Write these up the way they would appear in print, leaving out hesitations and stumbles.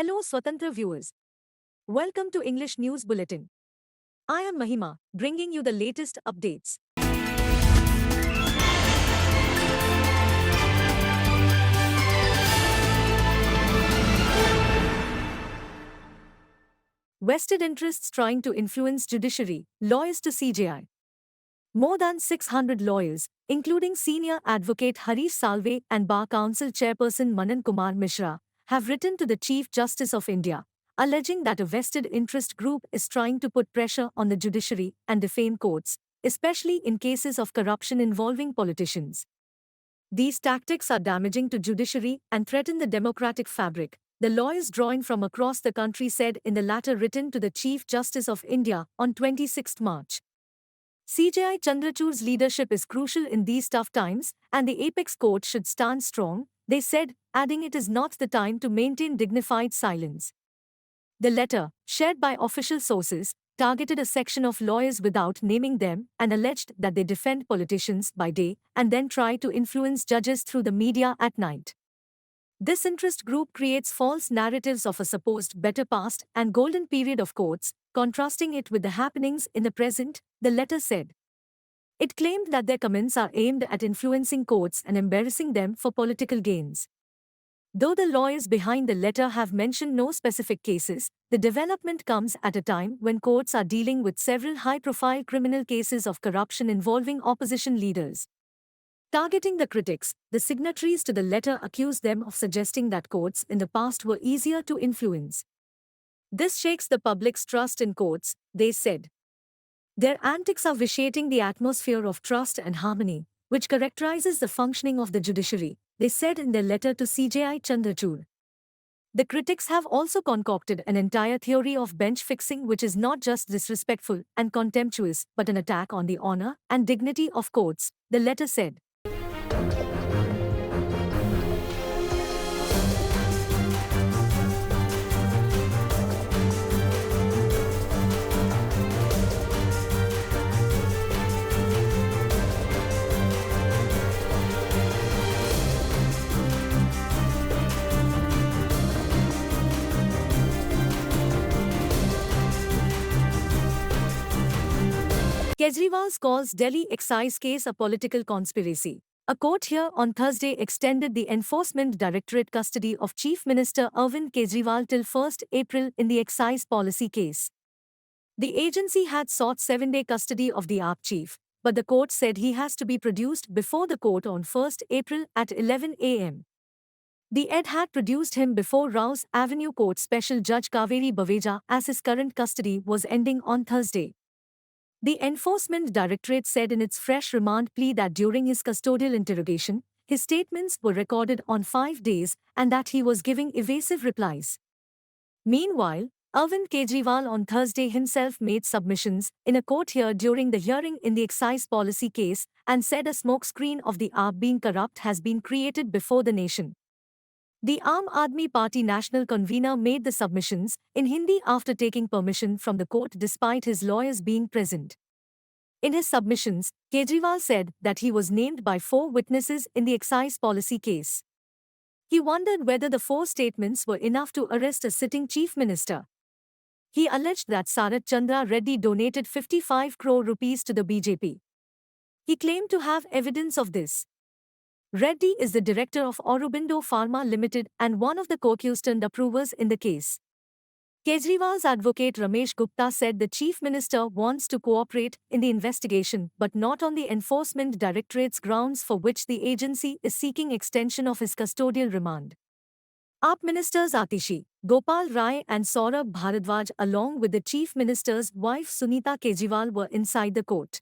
Hello Swatantra viewers. Welcome to English News Bulletin. I am Mahima, bringing you the latest updates. Vested interests trying to influence judiciary, lawyers to CJI. More than 600 lawyers, including senior advocate Harish Salve and Bar Council chairperson Manan Kumar Mishra, have written to the Chief Justice of India, alleging that a vested interest group is trying to put pressure on the judiciary and defame courts, especially in cases of corruption involving politicians. These tactics are damaging to judiciary and threaten the democratic fabric, the lawyers drawing from across the country said in the letter written to the Chief Justice of India on 26 March. CJI Chandrachud's leadership is crucial in these tough times, and the apex court should stand strong, they said, adding it is not the time to maintain dignified silence. The letter, shared by official sources, targeted a section of lawyers without naming them and alleged that they defend politicians by day and then try to influence judges through the media at night. This interest group creates false narratives of a supposed better past and golden period of courts, contrasting it with the happenings in the present, the letter said. It claimed that their comments are aimed at influencing courts and embarrassing them for political gains. Though the lawyers behind the letter have mentioned no specific cases, the development comes at a time when courts are dealing with several high-profile criminal cases of corruption involving opposition leaders. Targeting the critics, the signatories to the letter accused them of suggesting that courts in the past were easier to influence. This shakes the public's trust in courts, they said. Their antics are vitiating the atmosphere of trust and harmony, which characterizes the functioning of the judiciary, they said in their letter to CJI Chandrachud. The critics have also concocted an entire theory of bench fixing which is not just disrespectful and contemptuous but an attack on the honor and dignity of courts, the letter said. Kejriwal calls Delhi excise case a political conspiracy. A court here on Thursday extended the Enforcement Directorate custody of Chief Minister Arvind Kejriwal till 1 April in the excise policy case. The agency had sought 7-day custody of the AAP chief, but the court said he has to be produced before the court on 1 April at 11 a.m. The ED had produced him before Rouse Avenue Court Special Judge Kaveri Baveja as his current custody was ending on Thursday. The Enforcement Directorate said in its fresh remand plea that during his custodial interrogation, his statements were recorded on 5 days and that he was giving evasive replies. Meanwhile, Arvind Kejriwal on Thursday himself made submissions in a court here during the hearing in the excise policy case and said a smokescreen of the AAP being corrupt has been created before the nation. The Aam Aadmi Party national convener made the submissions in Hindi after taking permission from the court despite his lawyers being present. In his submissions, Kejriwal said that he was named by 4 witnesses in the excise policy case. He wondered whether the 4 statements were enough to arrest a sitting chief minister. He alleged that Sarath Chandra Reddy donated 55 crore rupees to the BJP. He claimed to have evidence of this. Reddy is the director of Aurobindo Pharma Limited and one of the co-accused and approvers in the case. Kejriwal's advocate Ramesh Gupta said the chief minister wants to cooperate in the investigation but not on the Enforcement Directorate's grounds for which the agency is seeking extension of his custodial remand. AAP ministers Atishi, Gopal Rai and Saurabh Bharadwaj along with the chief minister's wife Sunita Kejriwal were inside the court.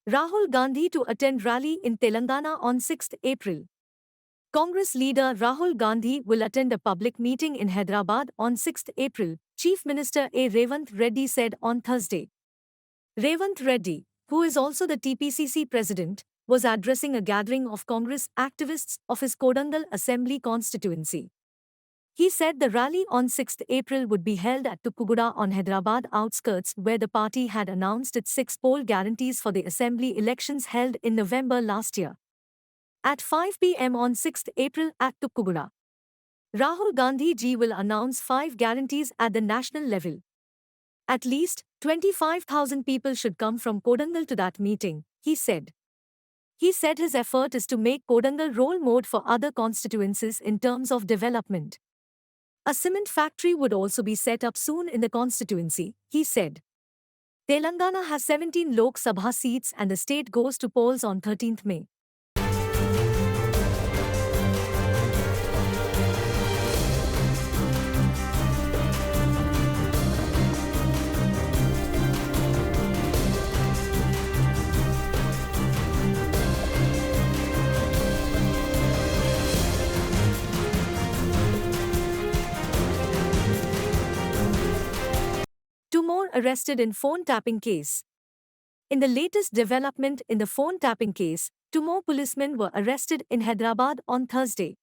Rahul Gandhi to attend rally in Telangana on 6 April. Congress leader Rahul Gandhi will attend a public meeting in Hyderabad on 6 April, Chief Minister A. Revant Reddy said on Thursday. Revant Reddy, who is also the TPCC president, was addressing a gathering of Congress activists of his Kodangal Assembly constituency. He said the rally on 6th April would be held at Tuppuguda on Hyderabad outskirts, where the party had announced its 6 poll guarantees for the assembly elections held in November last year. At 5 p.m. on 6th April at Tuppuguda, Rahul Gandhi ji will announce 5 guarantees at the national level. At least 25,000 people should come from Kodangal to that meeting, he said. He said his effort is to make Kodangal role model for other constituencies in terms of development. A cement factory would also be set up soon in the constituency, he said. Telangana has 17 Lok Sabha seats and the state goes to polls on 13th May. Two more arrested in phone tapping case. In the latest development in the phone tapping case, 2 more policemen were arrested in Hyderabad on Thursday.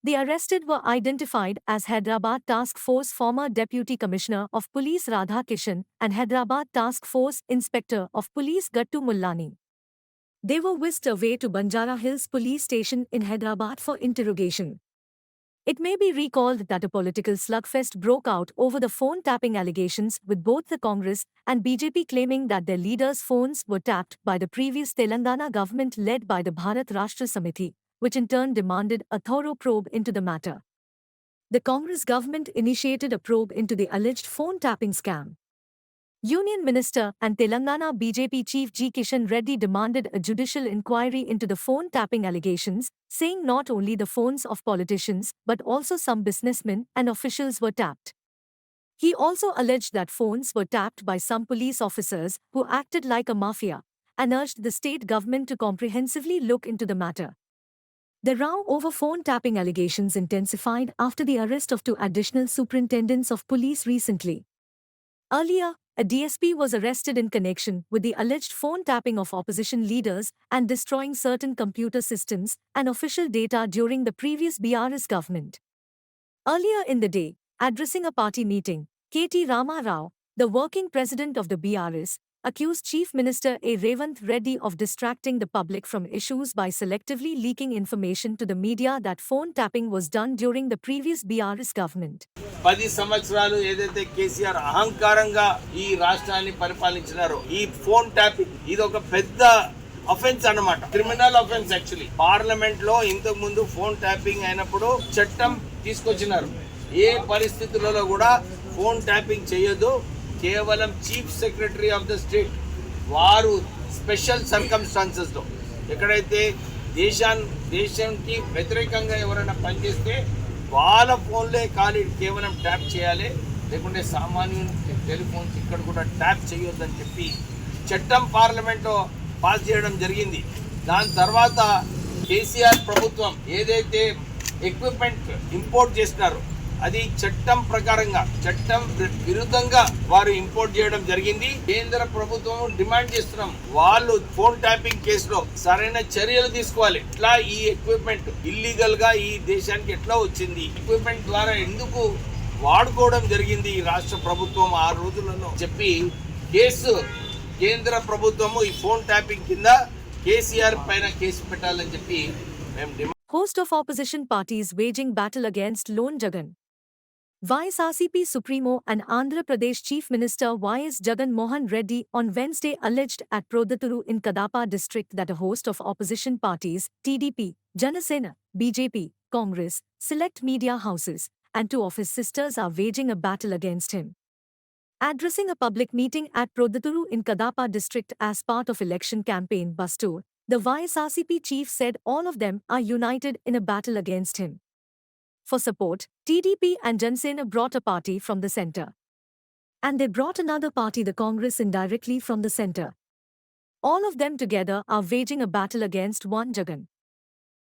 The arrested were identified as Hyderabad Task Force former Deputy Commissioner of Police Radha Kishan and Hyderabad Task Force Inspector of Police Gattu Mullani. They were whisked away to Banjara Hills Police Station in Hyderabad for interrogation. It may be recalled that a political slugfest broke out over the phone tapping allegations, with both the Congress and BJP claiming that their leaders' phones were tapped by the previous Telangana government led by the Bharat Rashtra Samiti, which in turn demanded a thorough probe into the matter. The Congress government initiated a probe into the alleged phone tapping scam. Union Minister and Telangana BJP Chief G. Kishan Reddy demanded a judicial inquiry into the phone tapping allegations, saying not only the phones of politicians but also some businessmen and officials were tapped. He also alleged that phones were tapped by some police officers who acted like a mafia and urged the state government to comprehensively look into the matter. The row over phone tapping allegations intensified after the arrest of 2 additional superintendents of police recently. Earlier, a DSP was arrested in connection with the alleged phone tapping of opposition leaders and destroying certain computer systems and official data during the previous BRS government. Earlier in the day, addressing a party meeting, K.T. Rama Rao, the working president of the BRS, accused Chief Minister A. Revant Reddy of distracting the public from issues by selectively leaking information to the media that phone tapping was done during the previous BRS government. 10 సంవత్సరాలు ఏదైతే కేసీఆర్ అహంకారంగా ఈ రాష్ట్రాన్ని పరిపాలించినారో ఈ phone tapping ఇది ఒక పెద్ద offence అన్నమాట, criminal offence. Actually parliament లో ఇంతకు ముందు ఫోన్ ట్యాపింగ్ అయినప్పుడు చట్టం తీసుకొచ్చినారు. ఏ పరిస్థితులలో కూడా ఫోన్ ట్యాపింగ్ చేయొద్దు, కేవలం chief secretary of the state వారు స్పెషల్ సర్కమ్స్టాన్సెస్ లో ఎక్కడైతే దేశానికి వ్యతిరేకంగా ఎవరైనా పనిచేస్తే వాళ్ళ ఫోన్లే ఖాళీ కేవలం ట్యాప్ చేయాలి, లేకుంటే సామాన్యుని టెలిఫోన్స్ ఇక్కడ కూడా ట్యాప్ చేయొద్దని చెప్పి చట్టం పార్లమెంట్లో పాస్ చేయడం జరిగింది. దాని తర్వాత కేసీఆర్ ప్రభుత్వం ఏదైతే ఎక్విప్మెంట్ ఇంపోర్ట్ చేసినారో అది చట్టం ప్రకారంగా చట్టం విరుద్ధంగా వారు ఇంపోర్ట్ చేయడం జరిగింది. కేంద్ర ప్రభుత్వం డిమాండ్ చేస్తున్నాం, వాళ్ళు ఫోన్ ట్యాపింగ్ కేసులో సరైన చర్యలు తీసుకోవాలి. ఇట్లా ఈ ఎక్విప్మెంట్ ఇల్లీగల్ గా ఈ దేశానికి ఎట్లా వచ్చింది, ఎక్విప్మెంట్ ద్వారా ఎందుకు వాడుకోవడం జరిగింది ఈ రాష్ట్ర ప్రభుత్వం ఆ రోజులలో చెప్పి కేసు కేంద్ర ప్రభుత్వము ఈ ఫోన్ ట్యాపింగ్ కింద కేసీఆర్ పైన కేసు పెట్టాలని చెప్పి మేము demand. Host of opposition parties waging battle against Lone Jagan. YSRCP Supremo and Andhra Pradesh Chief Minister Y.S. Jagan Mohan Reddy on Wednesday alleged at Prodaturu in Kadapa district that a host of opposition parties, TDP, Janasena, BJP, Congress, select media houses, and 2 of his sisters are waging a battle against him. Addressing a public meeting at Prodaturu in Kadapa district as part of election campaign bus tour, the YSRCP chief said all of them are united in a battle against him. For support, TDP and Jansena brought a party from the centre. And they brought another party, the Congress, indirectly from the centre. All of them together are waging a battle against one Jagan.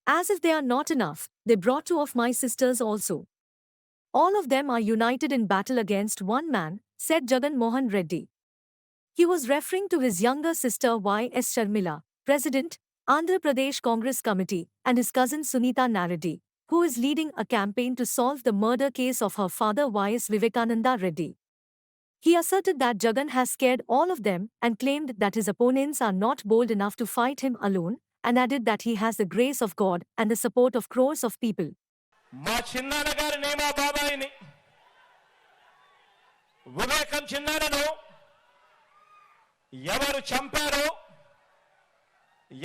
As if they are not enough, they brought 2 of my sisters also. All of them are united in battle against one man, said Jagan Mohan Reddy. He was referring to his younger sister Y.S. Sharmila, President, Andhra Pradesh Congress Committee, and his cousin Sunita Naredi, who is leading a campaign to solve the murder case of her father Y.S. Vivekananda Reddy. He asserted that Jagan has scared all of them and claimed that his opponents are not bold enough to fight him alone, and added that he has the grace of God and the support of crores of people. మా చిన్నాన్న గారిని మా బాబాయిని వివేకం చిన్నాన్నను ఎవరు చంపారో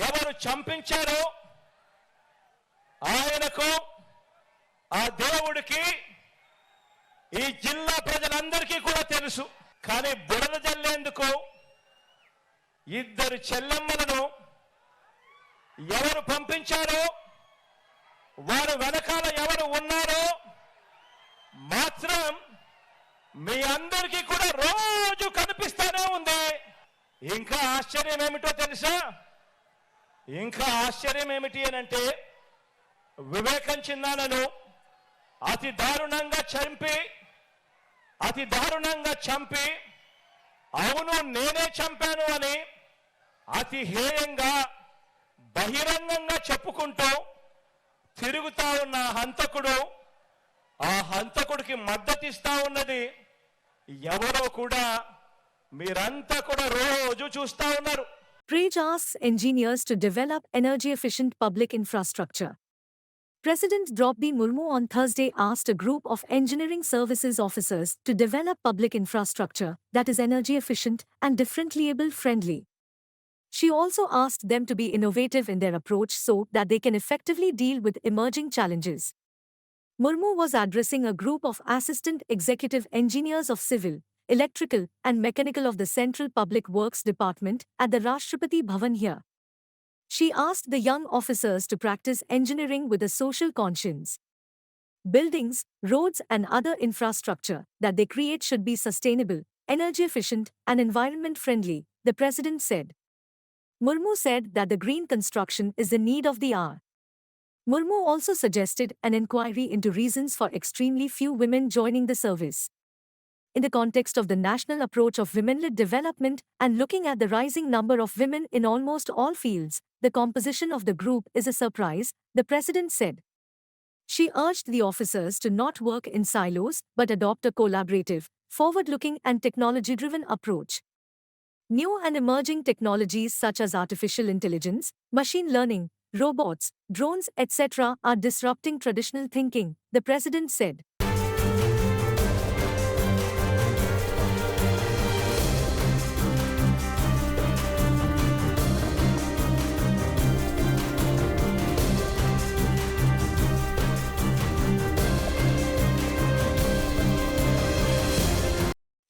ఎవరు చంపించారో ఆయనకు ఆ దేవుడికి ఈ జిల్లా ప్రజలందరికీ కూడా తెలుసు. కానీ బురద జల్లేందుకు ఇద్దరు చెల్లెమ్మలను ఎవరు పంపించారో వారు వెనకాల ఎవరు ఉన్నారో మాత్రం మీ అందరికీ కూడా రోజు కనిపిస్తూనే ఉంది. ఇంకా ఆశ్చర్యం ఏమిటో తెలుసా? ఇంకా ఆశ్చర్యం ఏమిటి అనంటే వివేకం చిన్నాన్నను అతి దారుణంగా చంపి అవును నేనే చంపాను అని అతి హేయంగా బహిరంగంగా చెప్పుకుంటూ తిరుగుతా ఉన్న హంతకుడు ఆ హంతకుడికి మద్దతిస్తా ఉన్నది ఎవరో కూడా మీరంతా కూడా రోజు చూస్తా ఉన్నారు. Praj asks engineers to develop energy-efficient public infrastructure. President Draupadi Murmu on Thursday asked a group of engineering services officers to develop public infrastructure that is energy-efficient and differentiable-friendly. She also asked them to be innovative in their approach so that they can effectively deal with emerging challenges. Murmu was addressing a group of assistant executive engineers of civil, electrical, and mechanical of the Central Public Works Department at the Rashtrapati Bhavan here. She asked the young officers to practice engineering with a social conscience. Buildings, roads, and other infrastructure that they create should be sustainable, energy efficient, and environment friendly, the president said. Murmu said that the green construction is the need of the hour. Murmu also suggested an inquiry into reasons for extremely few women joining the service. In the context of the national approach of women-led development and looking at the rising number of women in almost all fields, the composition of the group is a surprise, the president said. She urged the officers to not work in silos but adopt a collaborative, forward-looking and technology-driven approach. New and emerging technologies such as artificial intelligence, machine learning, robots, drones, etc. are disrupting traditional thinking, the president said.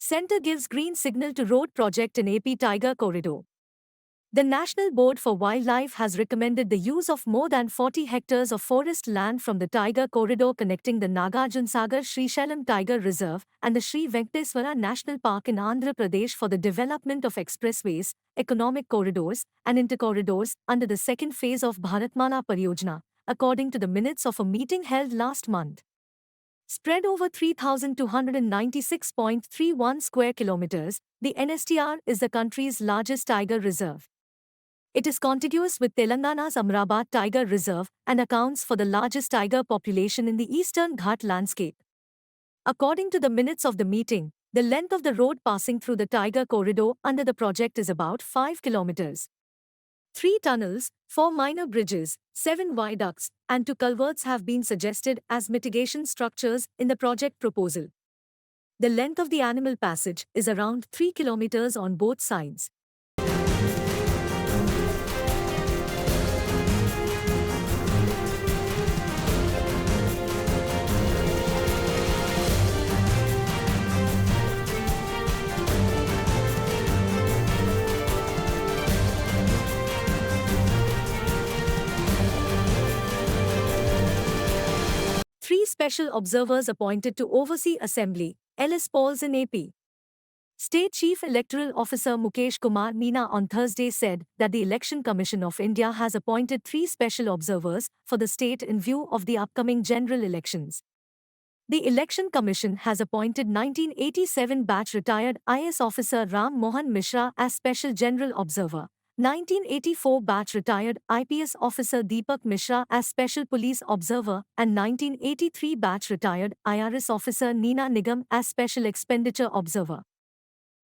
Centre gives green signal to road project in AP Tiger Corridor. The National Board for Wildlife has recommended the use of more than 40 hectares of forest land from the Tiger Corridor connecting the Nagarjunsagar Srisailam Tiger Reserve and the Sri Venkateswara National Park in Andhra Pradesh for the development of expressways, economic corridors, and intercorridors under the second phase of Bharatmala Pariyojana, according to the minutes of a meeting held last month. Spread over 3,296.31 square kilometers, the NSTR is the country's largest tiger reserve. It is contiguous with Telangana's Amrabad Tiger Reserve and accounts for the largest tiger population in the eastern Ghat landscape. According to the minutes of the meeting, the length of the road passing through the Tiger Corridor under the project is about 5 kilometers. 3 tunnels, 4 minor bridges, 7 viaducts, and 2 culverts have been suggested as mitigation structures in the project proposal. The length of the animal passage is around 3 kilometers on both sides. Three special observers appointed to oversee assembly, LS polls in AP. State Chief Electoral Officer Mukesh Kumar Meena on Thursday said that the Election Commission of India has appointed 3 special observers for the state in view of the upcoming general elections. The Election Commission has appointed 1987 batch retired IS officer Ram Mohan Mishra as Special General Observer, 1984 batch retired IPS officer Deepak Mishra as special police observer and 1983 batch retired IRS officer Neena Nigam as special expenditure observer.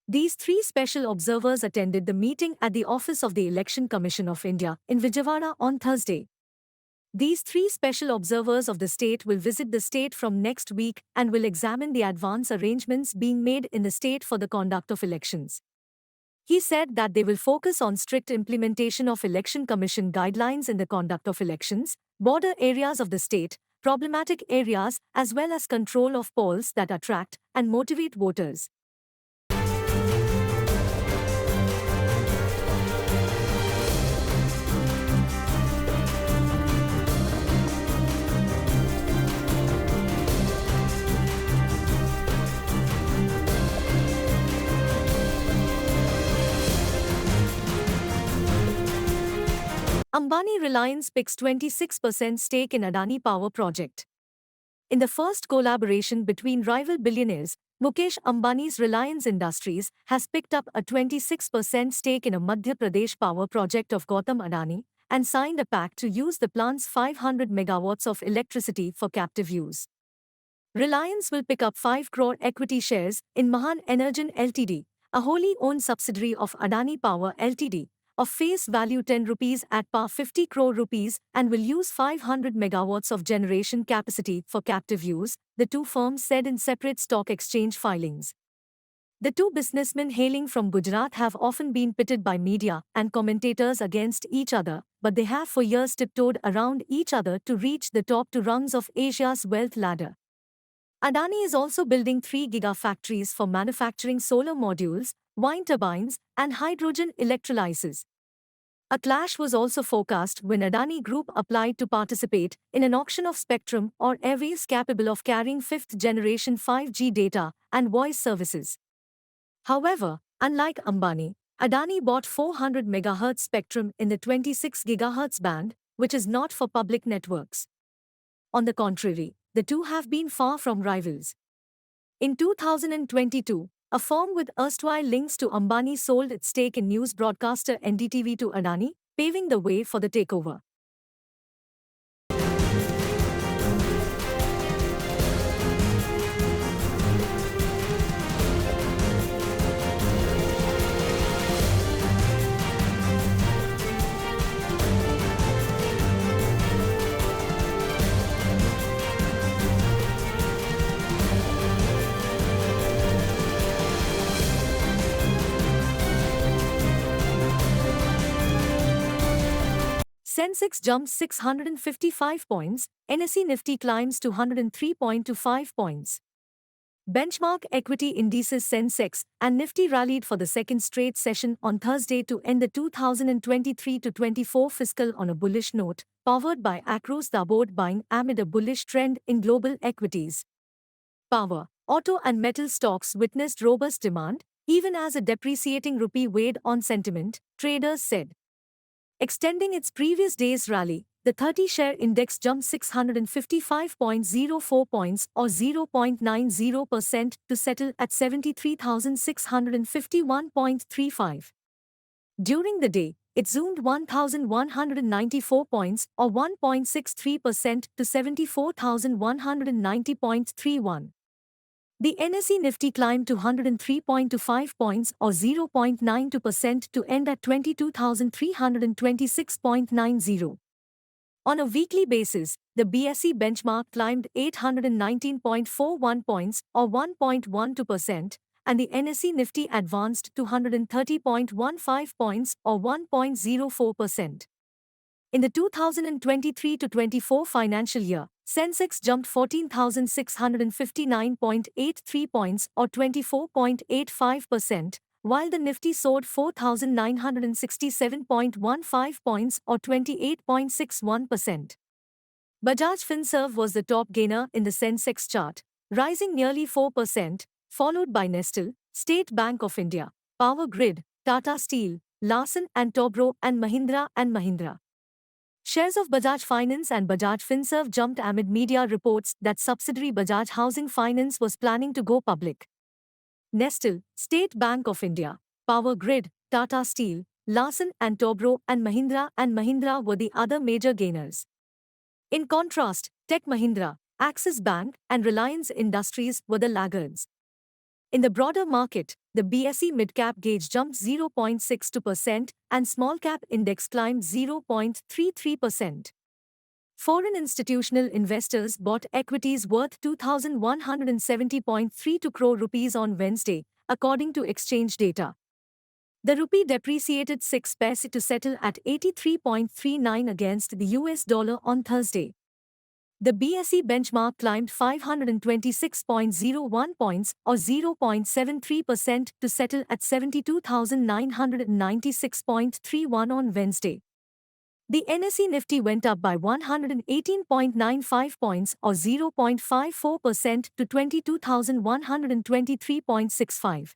These three special observers attended the meeting at the office of the Election Commission of India in Vijayawada on Thursday. These three special observers of the state will visit the state from next week and will examine the advance arrangements being made in the state for the conduct of elections. He said that they will focus on strict implementation of Election Commission guidelines in the conduct of elections, border areas of the state, problematic areas, as well as control of polls that attract and motivate voters. Ambani Reliance picks 26% stake in Adani Power Project. In the first collaboration between rival billionaires, Mukesh Ambani's Reliance Industries has picked up a 26% stake in a Madhya Pradesh power project of Gautam Adani and signed a pact to use the plant's 500 megawatts of electricity for captive use. Reliance will pick up 5 crore equity shares in Mahan Energen Ltd, a wholly owned subsidiary of Adani Power Ltd, of face value 10 rupees at par 50 crore rupees and will use 500 megawatts of generation capacity for captive use, the two firms said in separate stock exchange filings. The two businessmen hailing from Gujarat have often been pitted by media and commentators against each other, but they have for years tiptoed around each other to reach the top 2 rungs of Asia's wealth ladder. Adani is also building 3 gigafactories for manufacturing solar modules, wind turbines, and hydrogen electrolysis. A clash was also forecast when Adani Group applied to participate in an auction of spectrum or airwaves capable of carrying 5th-generation 5G data and voice services. However, unlike Ambani, Adani bought 400 MHz spectrum in the 26 GHz band, which is not for public networks. On the contrary, the two have been far from rivals. In 2022, a firm with erstwhile links to Ambani sold its stake in news broadcaster NDTV to Adani, paving the way for the takeover. Sensex jumps 655 points, NSE Nifty climbs to 103.25 points. Benchmark equity indices Sensex and Nifty rallied for the second straight session on Thursday to end the 2023-24 fiscal on a bullish note, powered by across-the-board buying amid a bullish trend in global equities. Power, auto and metal stocks witnessed robust demand, even as a depreciating rupee weighed on sentiment, traders said. Extending its previous day's rally, the 30-share index jumped 655.04 points or 0.90% to settle at 73,651.35. During the day, it zoomed 1,194 points or 1.63% to 74,190.31. The NSE Nifty climbed to 103.25 points or 0.92% to end at 22,326.90. On a weekly basis, the BSE benchmark climbed 819.41 points or 1.12%, and the NSE Nifty advanced to 130.15 points or 1.04%. In the 2023-24 financial year, Sensex jumped 14,659.83 points or 24.85%, while the Nifty soared 4,967.15 points or 28.61%. Bajaj Finserv was the top gainer in the Sensex chart, rising nearly 4%, followed by Nestle, State Bank of India, Power Grid, Tata Steel, Larsen & Toubro and Mahindra. Shares of Bajaj Finance and Bajaj Finserv jumped amid media reports that subsidiary Bajaj Housing Finance was planning to go public. Nestle, State Bank of India, Power Grid, Tata Steel, Larsen and Toubro and Mahindra were the other major gainers. In contrast, Tech Mahindra, Axis Bank, and Reliance Industries were the laggards. In the broader market, the BSE mid-cap gauge jumped 0.62% and small-cap index climbed 0.33%. Foreign institutional investors bought equities worth 2,170.32 crore rupees on Wednesday, according to exchange data. The rupee depreciated 6 paise to settle at 83.39 against the US dollar on Thursday. The BSE benchmark climbed 526.01 points or 0.73% to settle at 72,996.31 on Wednesday. The NSE Nifty went up by 118.95 points or 0.54% to 22,123.65.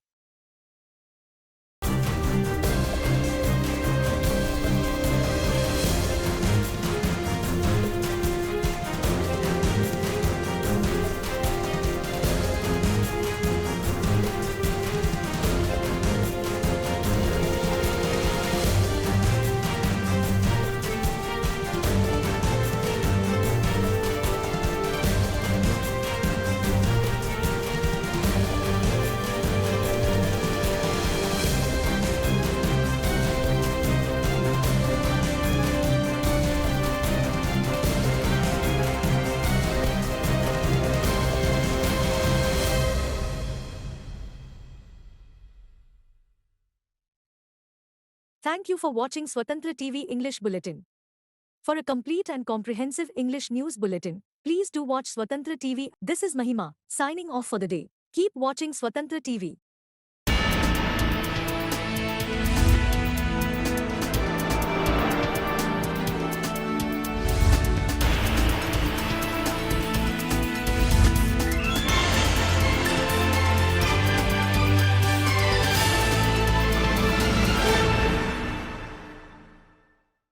Thank you for watching Swatantra TV English Bulletin. For a complete and comprehensive English news bulletin, please do watch Swatantra TV. This is Mahima, signing off for the day. Keep watching Swatantra TV.